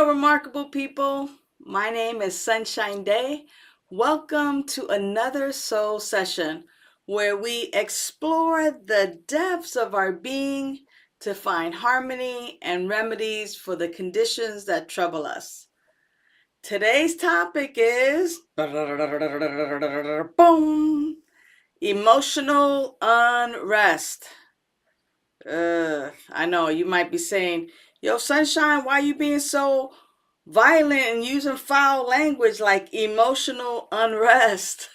Hello, remarkable people. My name is Sunshine Daye. Welcome to another soul session where we explore the depths of our being to find harmony and remedies for the conditions that trouble us. Today's topic is boom, emotional unrest. I know you might be saying, "Yo, Sunshine, why you being so violent and using foul language like emotional unrest?"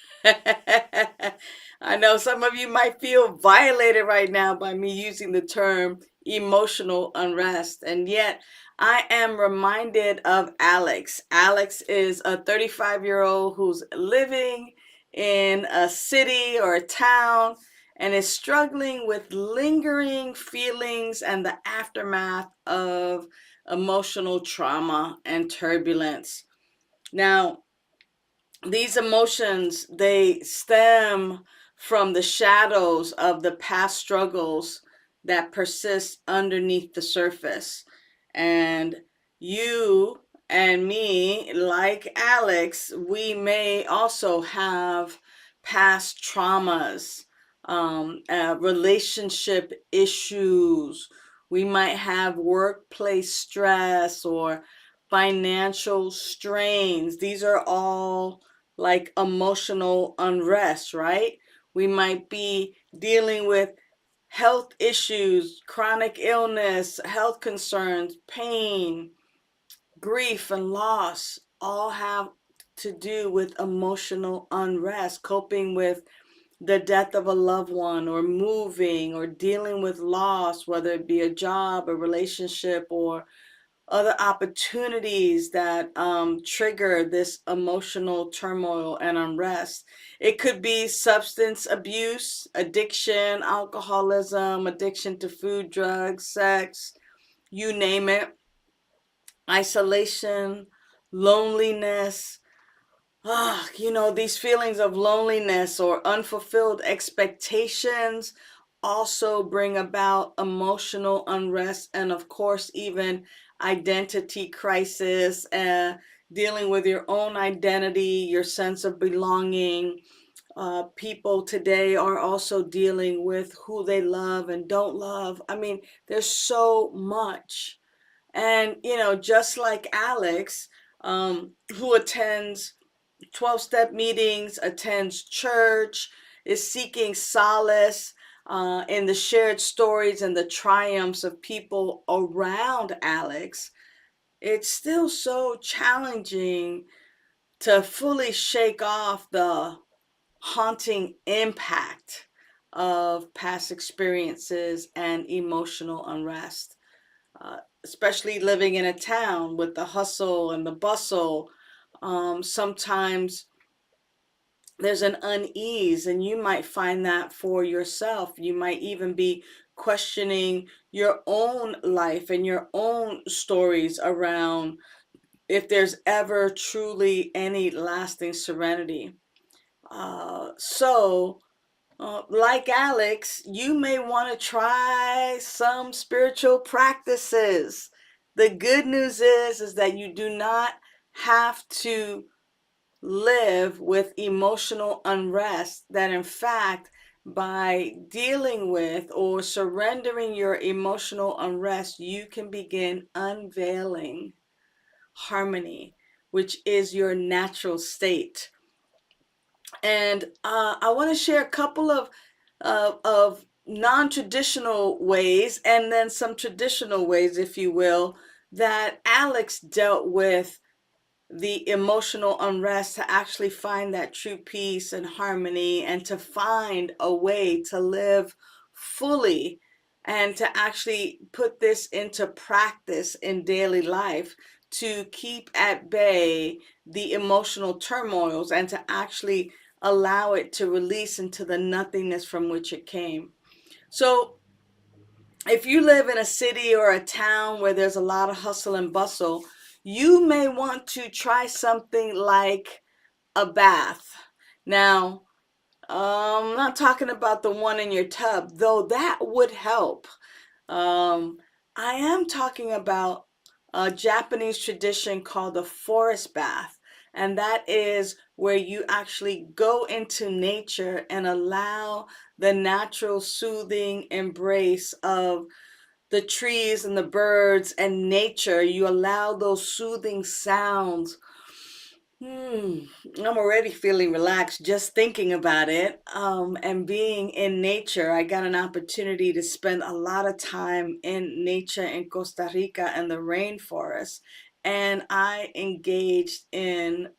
I know some of you might feel violated right now by me using the term emotional unrest, and yet I am reminded of Alex. Alex is a 35-year-old who's living in a city or a town and is struggling with lingering feelings and the aftermath of emotional trauma and turbulence. Now, these emotions, they stem from the shadows of the past struggles that persist underneath the surface. And you and me, like Alex, we may also have past traumas, relationship issues. We might have workplace stress or financial strains. These are all like emotional unrest, right? We might be dealing with health issues, chronic illness, health concerns, pain, grief, and loss. All have to do with emotional unrest, coping with the death of a loved one, or moving, or dealing with loss, whether it be a job, a relationship, or other opportunities that trigger this emotional turmoil and unrest. It could be substance abuse, addiction, alcoholism, addiction to food, drugs, sex, you name it, isolation, loneliness. These feelings of loneliness or unfulfilled expectations also bring about emotional unrest, and of course even identity crisis, dealing with your own identity, your sense of belonging. People today are also dealing with who they love and don't love. I mean, there's so much. And just like Alex, who attends 12-step meetings, attends church, is seeking solace in the shared stories and the triumphs of people around Alex. It's still so challenging to fully shake off the haunting impact of past experiences and emotional unrest, especially living in a town with the hustle and the bustle. Sometimes there's an unease, and you might find that for yourself. You might even be questioning your own life and your own stories around if there's ever truly any lasting serenity. Like Alex, you may want to try some spiritual practices. The good news is that you do not have to live with emotional unrest, that in fact, by dealing with or surrendering your emotional unrest, you can begin unveiling harmony, which is your natural state. And I want to share a couple of non-traditional ways, and then some traditional ways, if you will, that Alex dealt with the emotional unrest to actually find that true peace and harmony, and to find a way to live fully, and to actually put this into practice in daily life, to keep at bay the emotional turmoils and to actually allow it to release into the nothingness from which it came. So if you live in a city or a town where there's a lot of hustle and bustle, you may want to try something like a bath. Now, I'm not talking about the one in your tub, though that would help. Um, I am talking about a Japanese tradition called the forest bath. And that is where you actually go into nature and allow the natural soothing embrace of the trees and the birds and nature. You allow those soothing sounds. I'm already feeling relaxed just thinking about it. And being in nature, I got an opportunity to spend a lot of time in nature in Costa Rica and the rainforest, and I engaged in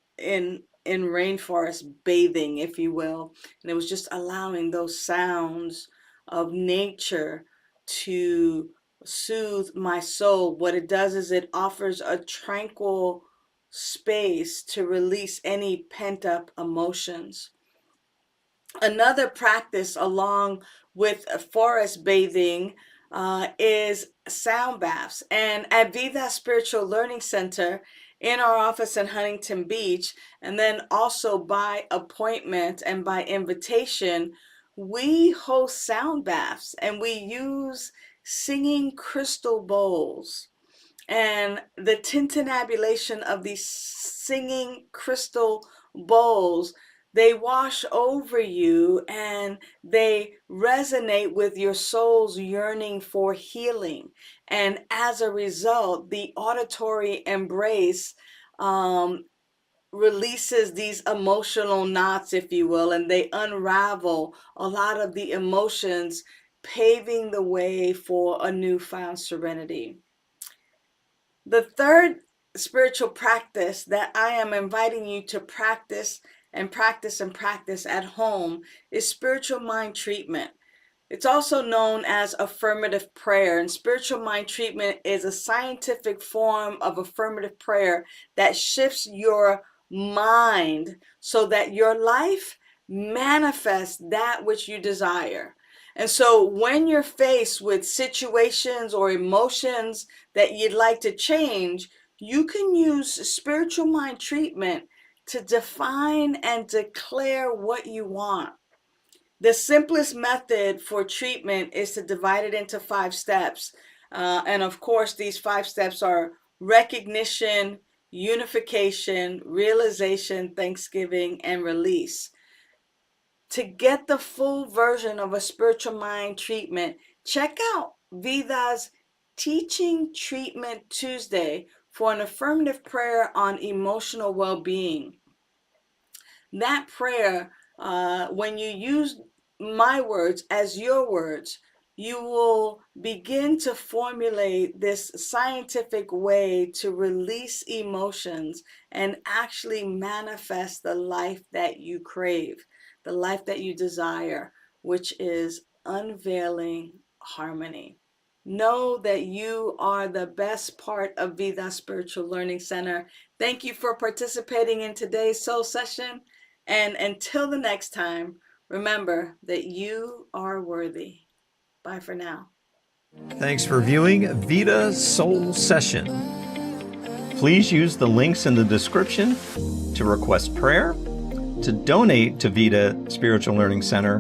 rainforest bathing, if you will, and it was just allowing those sounds of nature to soothe my soul. What it does is it offers a tranquil space to release any pent up emotions. Another practice along with forest bathing is sound baths. And at Vida Spiritual Learning Center, in our office in Huntington Beach, and then also by appointment and by invitation, we host sound baths and we use singing crystal bowls and the tintinnabulation of these singing crystal bowls. They wash over you and they resonate with your soul's yearning for healing. And as a result, the auditory embrace releases these emotional knots, if you will, and they unravel a lot of the emotions, paving the way for a newfound serenity. The third spiritual practice that I am inviting you to practice and practice and practice at home is spiritual mind treatment. It's also known as affirmative prayer, and spiritual mind treatment is a scientific form of affirmative prayer that shifts your mind so that your life manifests that which you desire. And so when you're faced with situations or emotions that you'd like to change, you can use spiritual mind treatment to define and declare what you want. The simplest method for treatment is to divide it into 5 steps. And of course, these 5 steps are recognition, unification, realization, thanksgiving, and release. To get the full version of a spiritual mind treatment, check out Vida's Teaching Treatment Tuesday for an affirmative prayer on emotional well-being. That prayer, when you use my words as your words, you will begin to formulate this scientific way to release emotions and actually manifest the life that you crave, the life that you desire, which is unveiling harmony. Know that you are the best part of Vida Spiritual Learning Center. Thank you for participating in today's soul session. And until the next time, remember that you are worthy. Bye for now. Thanks for viewing Vida Soul Session. Please use the links in the description to request prayer, to donate to Vida Spiritual Learning Center,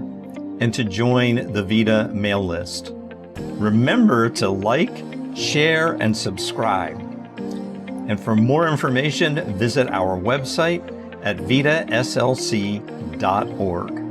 and to join the Vida mail list. Remember to like, share, and subscribe. And for more information, visit our website at vidaslc.org.